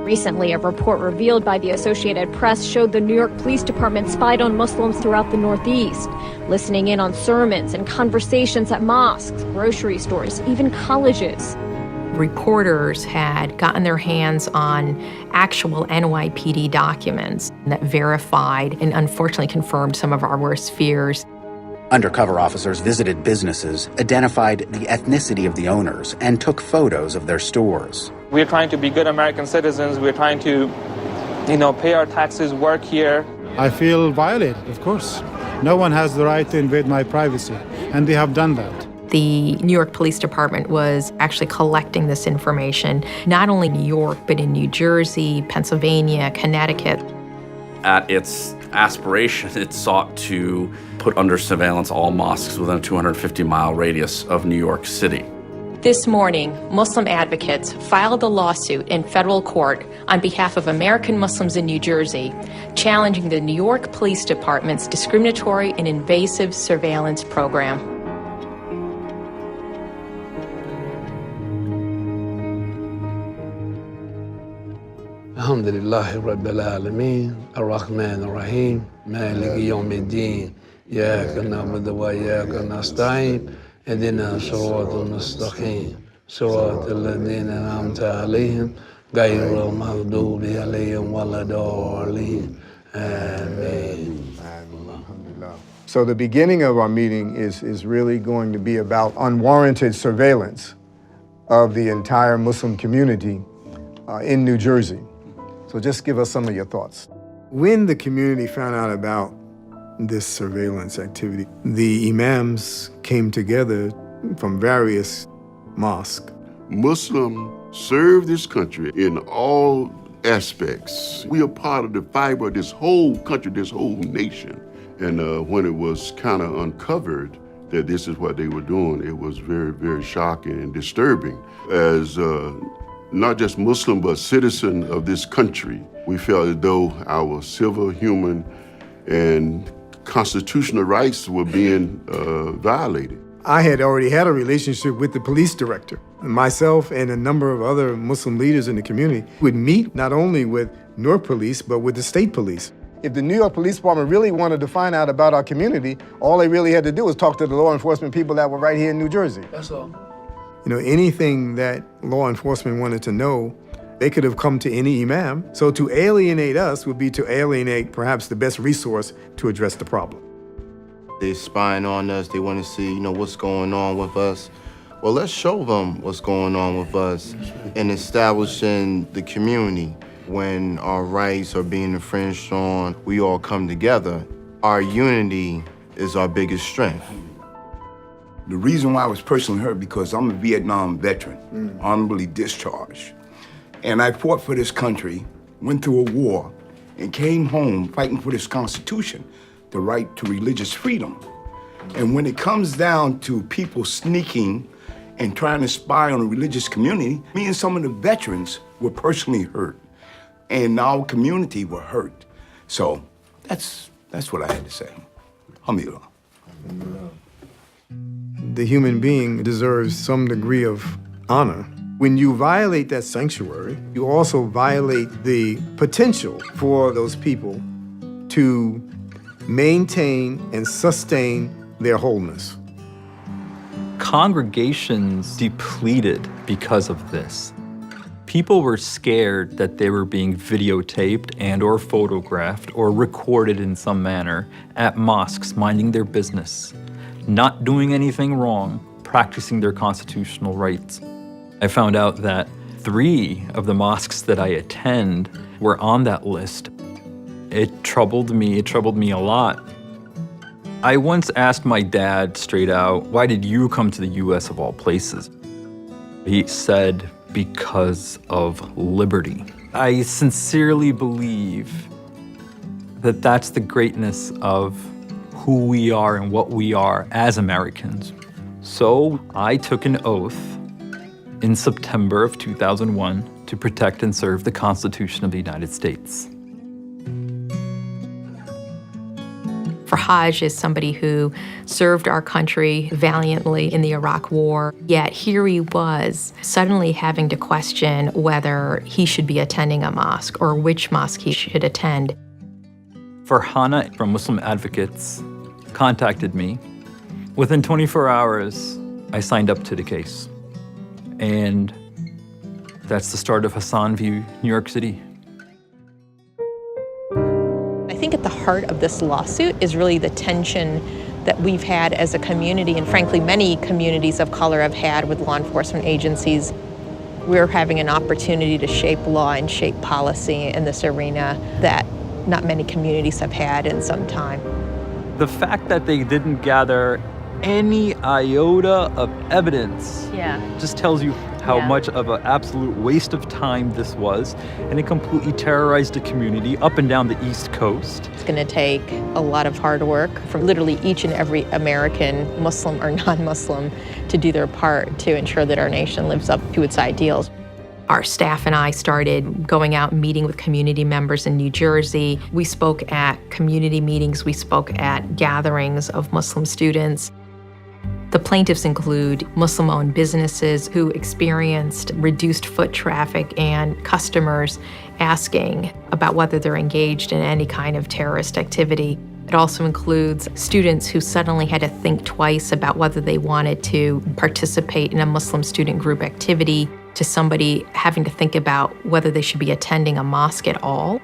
Recently, a report revealed by the Associated Press showed the New York Police Department spied on Muslims throughout the Northeast, listening in on sermons and conversations at mosques, grocery stores, even colleges. Reporters had gotten their hands on actual NYPD documents that verified and unfortunately confirmed some of our worst fears. Undercover officers visited businesses, identified the ethnicity of the owners, and took photos of their stores. We're trying to be good American citizens. We're trying to, pay our taxes, work here. I feel violated, of course. No one has the right to invade my privacy, and they have done that. The New York Police Department was actually collecting this information, not only in New York, but in New Jersey, Pennsylvania, Connecticut. At its aspiration, it sought to put under surveillance all mosques within a 250-mile radius of New York City. This morning, Muslim advocates filed a lawsuit in federal court on behalf of American Muslims in New Jersey, challenging the New York Police Department's discriminatory and invasive surveillance program. Alhamdulillahi Rabbil Alameen, Ar-Rahman Ar-Rahim, Maliki Yawmiddin, Iyyaka na'budu wa iyyaka nasta'in, Ihdina as-siratal mustaqim, siratal ladzina an'amta 'alayhim, ghayril maghdubi 'alayhim waladdallin. Amen. So the beginning of our meeting is really going to be about unwarranted surveillance of the entire Muslim community in New Jersey. So just give us some of your thoughts. When the community found out about this surveillance activity, the imams came together from various mosques. Muslims serve this country in all aspects. We are part of the fiber of this whole country, this whole nation. And when it was kind of uncovered that this is what they were doing, it was very, very shocking and disturbing. As not just Muslim, but citizen of this country, we felt as though our civil, human, and constitutional rights were being violated. I had already had a relationship with the police director. Myself and a number of other Muslim leaders in the community would meet not only with New York police, but with the state police. If the New York Police Department really wanted to find out about our community, all they really had to do was talk to the law enforcement people that were right here in New Jersey. That's all. Anything that law enforcement wanted to know, they could have come to any imam. So to alienate us would be to alienate perhaps the best resource to address the problem. They're spying on us. They want to see, what's going on with us. Well, let's show them what's going on with us and establishing the community. When our rights are being infringed on, we all come together. Our unity is our biggest strength. The reason why I was personally hurt because I'm a Vietnam veteran, honorably discharged. And I fought for this country, went through a war, and came home fighting for this Constitution, the right to religious freedom. And when it comes down to people sneaking and trying to spy on a religious community, me and some of the veterans were personally hurt. And our community were hurt. So that's what I had to say. Alhamdulillah. The human being deserves some degree of honor. When you violate that sanctuary, you also violate the potential for those people to maintain and sustain their wholeness. Congregations depleted because of this. People were scared that they were being videotaped and or photographed or recorded in some manner at mosques, minding their business, not doing anything wrong, practicing their constitutional rights. I found out that 3 of the mosques that I attend were on that list. It troubled me a lot. I once asked my dad straight out, why did you come to the US of all places? He said, because of liberty. I sincerely believe that that's the greatness of who we are and what we are as Americans. So I took an oath in September of 2001 to protect and serve the Constitution of the United States. Farhaj is somebody who served our country valiantly in the Iraq War, yet here he was suddenly having to question whether he should be attending a mosque or which mosque he should attend. Farhana from Muslim Advocates contacted me. Within 24 hours, I signed up to the case. And that's the start of HASSAN v. New York City. I think at the heart of this lawsuit is really the tension that we've had as a community, and frankly, many communities of color have had with law enforcement agencies. We're having an opportunity to shape law and shape policy in this arena that not many communities have had in some time. The fact that they didn't gather any iota of evidence just tells you how much of an absolute waste of time this was, and it completely terrorized the community up and down the East Coast. It's going to take a lot of hard work from literally each and every American, Muslim or non-Muslim, to do their part to ensure that our nation lives up to its ideals. Our staff and I started going out and meeting with community members in New Jersey. We spoke at community meetings, we spoke at gatherings of Muslim students. The plaintiffs include Muslim-owned businesses who experienced reduced foot traffic and customers asking about whether they're engaged in any kind of terrorist activity. It also includes students who suddenly had to think twice about whether they wanted to participate in a Muslim student group activity, to somebody having to think about whether they should be attending a mosque at all.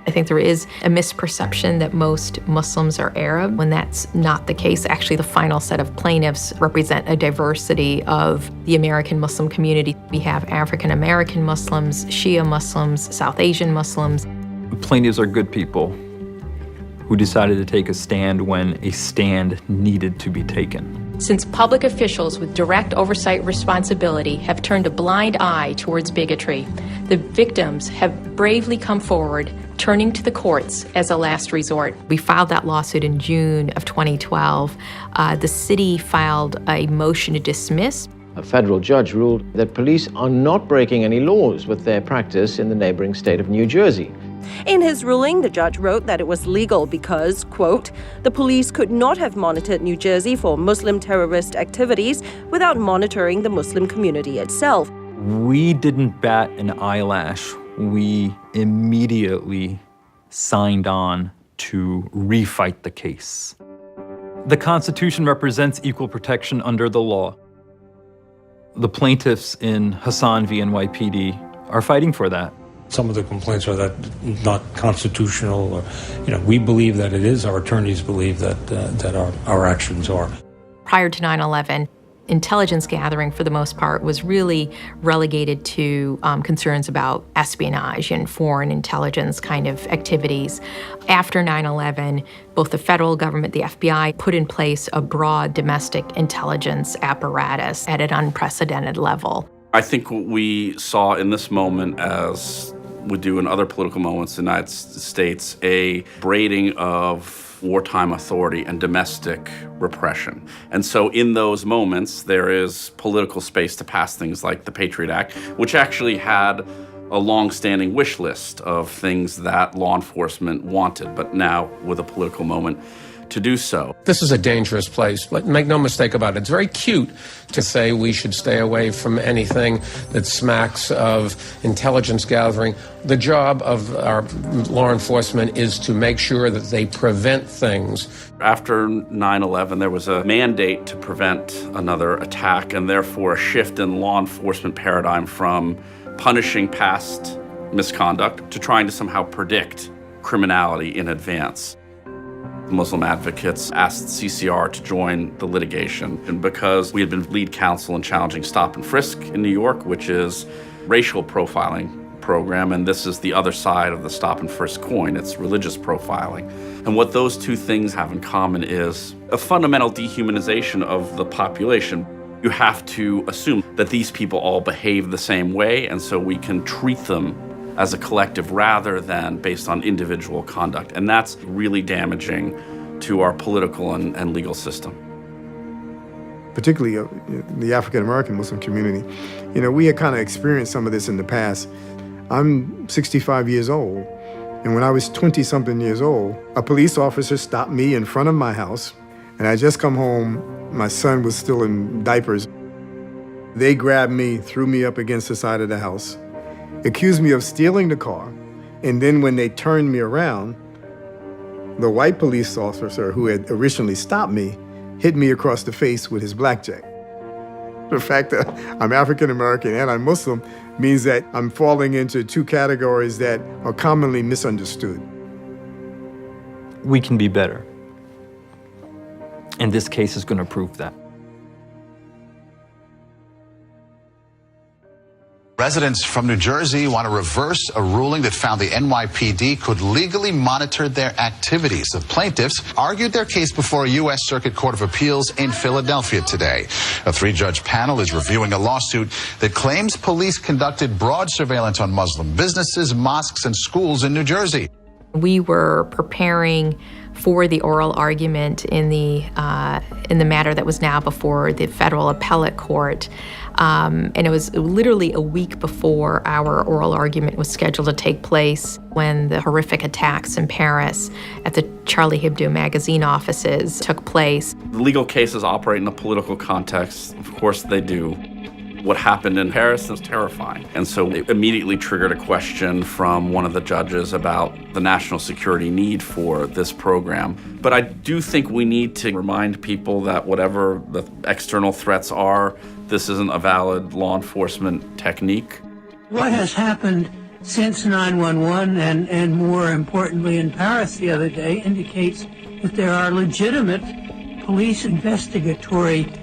I think there is a misperception that most Muslims are Arab, when that's not the case. Actually, the final set of plaintiffs represent a diversity of the American Muslim community. We have African American Muslims, Shia Muslims, South Asian Muslims. Plaintiffs are good people who decided to take a stand when a stand needed to be taken. Since public officials with direct oversight responsibility have turned a blind eye towards bigotry, the victims have bravely come forward, turning to the courts as a last resort. We filed that lawsuit in June of 2012. The city filed a motion to dismiss. A federal judge ruled that police are not breaking any laws with their practice in the neighboring state of New Jersey. In his ruling, the judge wrote that it was legal because, quote, the police could not have monitored New Jersey for Muslim terrorist activities without monitoring the Muslim community itself. We didn't bat an eyelash. We immediately signed on to refight the case. The Constitution represents equal protection under the law. The plaintiffs in HASSAN v. NYPD are fighting for that. Some of the complaints are that not constitutional, or, we believe that it is. Our attorneys believe that our actions are. Prior to 9/11, intelligence gathering, for the most part, was really relegated to concerns about espionage and foreign intelligence kind of activities. After 9/11, both the federal government, the FBI, put in place a broad domestic intelligence apparatus at an unprecedented level. I think what we saw in this moment, as we do in other political moments in the United States, a braiding of wartime authority and domestic repression. And so in those moments, there is political space to pass things like the Patriot Act, which actually had a long-standing wish list of things that law enforcement wanted, but now with a political moment to do so. This is a dangerous place. Make no mistake about it. It's very cute to say we should stay away from anything that smacks of intelligence gathering. The job of our law enforcement is to make sure that they prevent things. After 9/11, there was a mandate to prevent another attack, and therefore a shift in law enforcement paradigm from punishing past misconduct to trying to somehow predict criminality in advance. Muslim advocates asked CCR to join the litigation, and because we had been lead counsel in challenging stop and frisk in New York, which is racial profiling program, and this is the other side of the stop and frisk coin, it's religious profiling. And what those two things have in common is a fundamental dehumanization of the population. You have to assume that these people all behave the same way, and so we can treat them as a collective rather than based on individual conduct. And that's really damaging to our political and legal system. Particularly the African-American Muslim community. We had kind of experienced some of this in the past. I'm 65 years old, And when I was 20-something years old, a police officer stopped me in front of my house, and I just come home. My son was still in diapers. They grabbed me, threw me up against the side of the house, accused me of stealing the car, and then when they turned me around, the white police officer who had originally stopped me hit me across the face with his blackjack. The fact that I'm African American and I'm Muslim means that I'm falling into two categories that are commonly misunderstood. We can be better. And this case is going to prove that. Residents from New Jersey want to reverse a ruling that found the NYPD could legally monitor their activities. The plaintiffs argued their case before a U.S. Circuit Court of Appeals in Philadelphia today. A three-judge panel is reviewing a lawsuit that claims police conducted broad surveillance on Muslim businesses, mosques, and schools in New Jersey. We were preparing for the oral argument in the matter that was now before the federal appellate court. And it was literally a week before our oral argument was scheduled to take place when the horrific attacks in Paris at the Charlie Hebdo magazine offices took place. The legal cases operate in a political context. Of course they do. What happened in Paris was terrifying. And so it immediately triggered a question from one of the judges about the national security need for this program. But I do think we need to remind people that whatever the external threats are, this isn't a valid law enforcement technique. What has happened since 9/11 and more importantly in Paris the other day indicates that there are legitimate police investigatory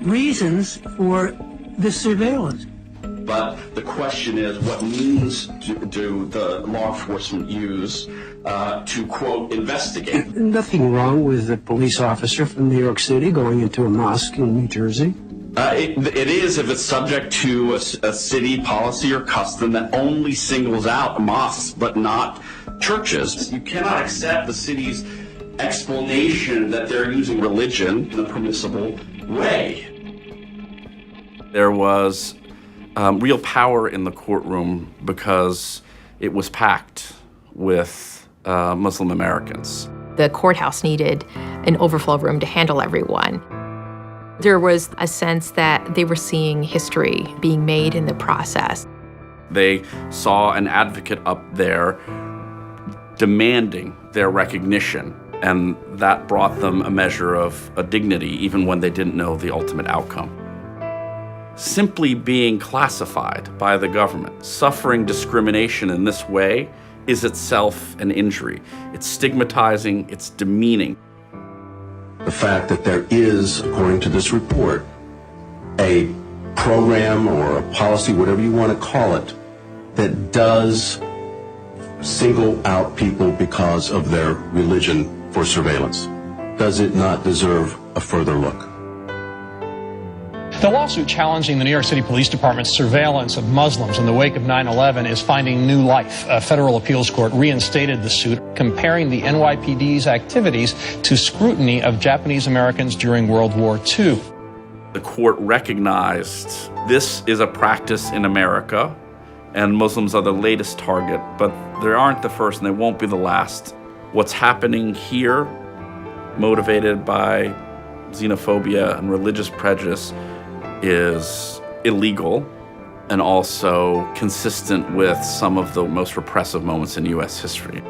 reasons for this surveillance. But the question is, what means do the law enforcement use to, quote, investigate? Nothing wrong with a police officer from New York City going into a mosque in New Jersey. It is if it's subject to a city policy or custom that only singles out mosques but not churches. You cannot accept the city's explanation that they're using religion in a permissible way. There was real power in the courtroom because it was packed with Muslim Americans. The courthouse needed an overflow room to handle everyone. There was a sense that they were seeing history being made in the process. They saw an advocate up there demanding their recognition, and that brought them a measure of a dignity even when they didn't know the ultimate outcome. Simply being classified by the government, suffering discrimination in this way, is itself an injury. It's stigmatizing, it's demeaning. The fact that there is, according to this report, a program or a policy, whatever you want to call it, that does single out people because of their religion for surveillance. Does it not deserve a further look? The lawsuit challenging the New York City Police Department's surveillance of Muslims in the wake of 9/11 is finding new life. A federal appeals court reinstated the suit, comparing the NYPD's activities to scrutiny of Japanese Americans during World War II. The court recognized this is a practice in America, and Muslims are the latest target, but they aren't the first and they won't be the last. What's happening here, motivated by xenophobia and religious prejudice, is illegal and also consistent with some of the most repressive moments in U.S. history.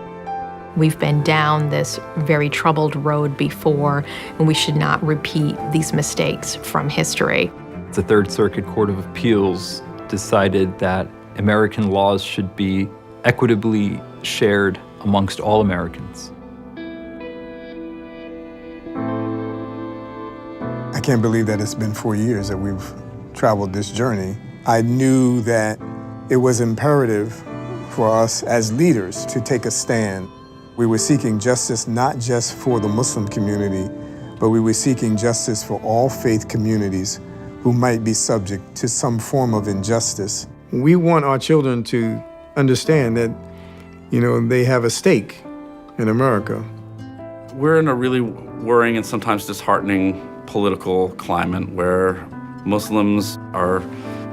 We've been down this very troubled road before, and we should not repeat these mistakes from history. The Third Circuit Court of Appeals decided that American laws should be equitably shared amongst all Americans. I can't believe that it's been 4 years that we've traveled this journey. I knew that it was imperative for us as leaders to take a stand. We were seeking justice not just for the Muslim community, but we were seeking justice for all faith communities who might be subject to some form of injustice. We want our children to understand that, they have a stake in America. We're in a really worrying and sometimes disheartening political climate where Muslims are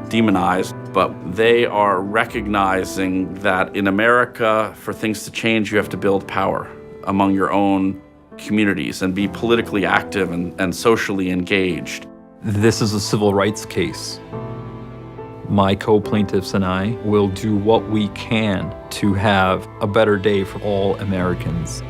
demonized but they are recognizing that in America, for things to change, you have to build power among your own communities and be politically active and socially engaged. This is a civil rights case. My co-plaintiffs and I will do what we can to have a better day for all Americans.